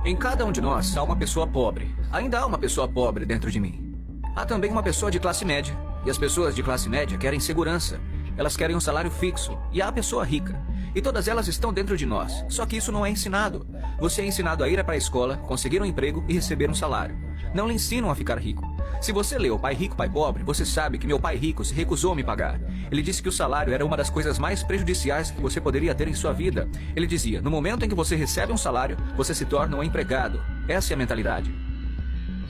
Em cada um de nós há uma pessoa pobre. Ainda há uma pessoa pobre dentro de mim. Há também uma pessoa de classe média. E as pessoas de classe média querem segurança. Elas querem um salário fixo. E há a pessoa rica. E todas elas estão dentro de nós. Só que isso não é ensinado. Você é ensinado a ir para a escola, conseguir um emprego e receber um salário. Não lhe ensinam a ficar rico. Se você leu Pai Rico, Pai Pobre, você sabe que meu pai rico se recusou a me pagar. Ele disse que o salário era uma das coisas mais prejudiciais que você poderia ter em sua vida. Ele dizia, no momento em que você recebe um salário, você se torna um empregado. Essa é a mentalidade.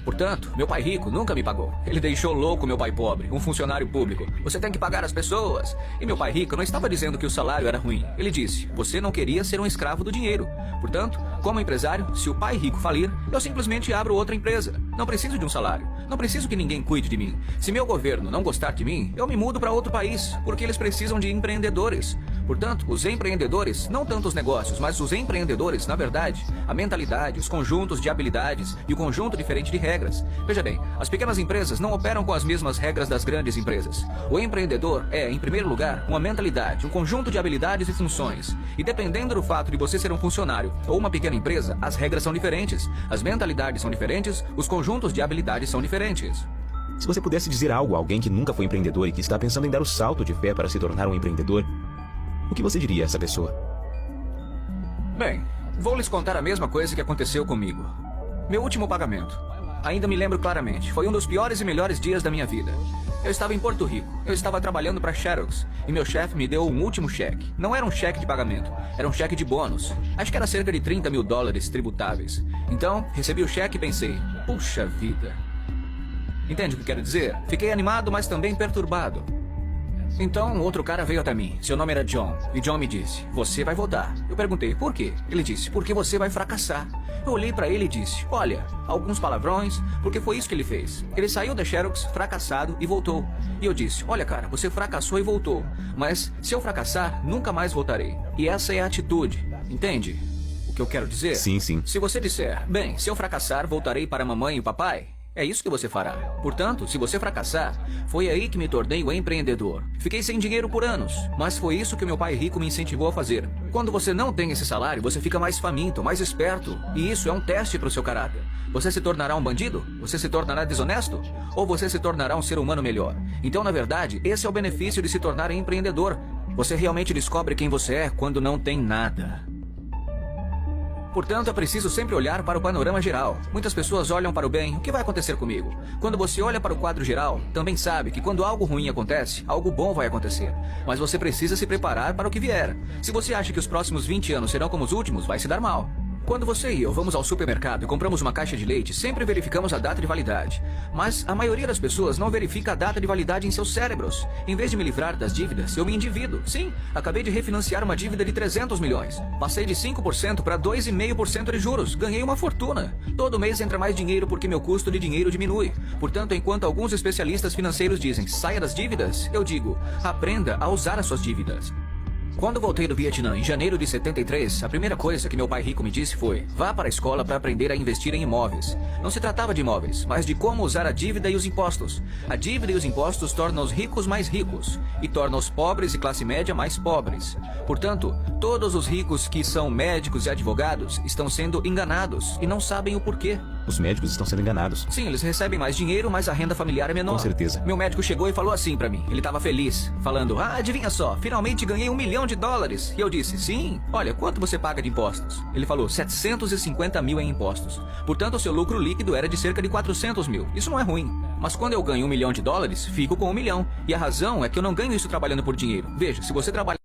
Portanto, meu pai rico nunca me pagou. Ele deixou louco meu pai pobre, um funcionário público. Você tem que pagar as pessoas. E meu pai rico não estava dizendo que o salário era ruim. Ele disse, você não queria ser um escravo do dinheiro. Portanto, como empresário, se o pai rico falir, eu simplesmente abro outra empresa. Não preciso de um salário. Não preciso que ninguém cuide de mim. Se meu governo não gostar de mim, eu me mudo para outro país, porque eles precisam de empreendedores. Portanto, os empreendedores, não tanto os negócios, mas os empreendedores, na verdade, a mentalidade, os conjuntos de habilidades e o conjunto diferente de regras. Veja bem, as pequenas empresas não operam com as mesmas regras das grandes empresas. O empreendedor é, em primeiro lugar, uma mentalidade, um conjunto de habilidades e funções. E dependendo do fato de você ser um funcionário ou uma pequena empresa, as regras são diferentes, as mentalidades são diferentes, os conjuntos de habilidades são diferentes. Se você pudesse dizer algo a alguém que nunca foi empreendedor e que está pensando em dar o salto de fé para se tornar um empreendedor, o que você diria a essa pessoa? Bem, vou lhes contar a mesma coisa que aconteceu comigo. Meu último pagamento. Ainda me lembro claramente. Foi um dos piores e melhores dias da minha vida. Eu estava em Porto Rico. Eu estava trabalhando para Xerox. E meu chefe me deu um último cheque. Não era um cheque de pagamento. Era um cheque de bônus. Acho que era cerca de 30 mil dólares tributáveis. Então, recebi o cheque e pensei, puxa vida. Entende o que quero dizer? Fiquei animado, mas também perturbado. Então, outro cara veio até mim. Seu nome era John. E John me disse, você vai voltar. Eu perguntei, por quê? Ele disse, porque você vai fracassar. Eu olhei pra ele e disse, olha, alguns palavrões, porque foi isso que ele fez. Ele saiu da Xerox, fracassado, e voltou. E eu disse, olha cara, você fracassou e voltou. Mas, se eu fracassar, nunca mais voltarei. E essa é a atitude, entende? O que eu quero dizer? Sim, sim. Se você disser, bem, se eu fracassar, voltarei para a mamãe e o papai... É isso que você fará. Portanto, se você fracassar, foi aí que me tornei o empreendedor. Fiquei sem dinheiro por anos, mas foi isso que meu pai rico me incentivou a fazer. Quando você não tem esse salário, você fica mais faminto, mais esperto. E isso é um teste para o seu caráter. Você se tornará um bandido? Você se tornará desonesto? Ou você se tornará um ser humano melhor? Então, na verdade, esse é o benefício de se tornar empreendedor. Você realmente descobre quem você é quando não tem nada. Portanto, é preciso sempre olhar para o panorama geral. Muitas pessoas olham para o bem, o que vai acontecer comigo? Quando você olha para o quadro geral, também sabe que quando algo ruim acontece, algo bom vai acontecer. Mas você precisa se preparar para o que vier. Se você acha que os próximos 20 anos serão como os últimos, vai se dar mal. Quando você e eu vamos ao supermercado e compramos uma caixa de leite, sempre verificamos a data de validade. Mas a maioria das pessoas não verifica a data de validade em seus cérebros. Em vez de me livrar das dívidas, eu me endivido. Sim, acabei de refinanciar uma dívida de 300 milhões. Passei de 5% para 2,5% de juros. Ganhei uma fortuna. Todo mês entra mais dinheiro porque meu custo de dinheiro diminui. Portanto, enquanto alguns especialistas financeiros dizem, saia das dívidas, eu digo, aprenda a usar as suas dívidas. Quando voltei do Vietnã em janeiro de 73, a primeira coisa que meu pai rico me disse foi, vá para a escola para aprender a investir em imóveis. Não se tratava de imóveis, mas de como usar a dívida e os impostos. A dívida e os impostos tornam os ricos mais ricos e tornam os pobres e classe média mais pobres. Portanto, todos os ricos que são médicos e advogados estão sendo enganados e não sabem o porquê. Os médicos estão sendo enganados. Sim, eles recebem mais dinheiro, mas a renda familiar é menor. Com certeza. Meu médico chegou e falou assim pra mim. Ele estava feliz, falando, adivinha só, finalmente ganhei $1 milhão. E eu disse, sim, olha, quanto você paga de impostos? Ele falou, 750 mil em impostos. Portanto, o seu lucro líquido era de cerca de 400 mil. Isso não é ruim. Mas quando eu ganho $1 milhão, fico com $1 milhão. E a razão é que eu não ganho isso trabalhando por dinheiro. Veja, se você trabalha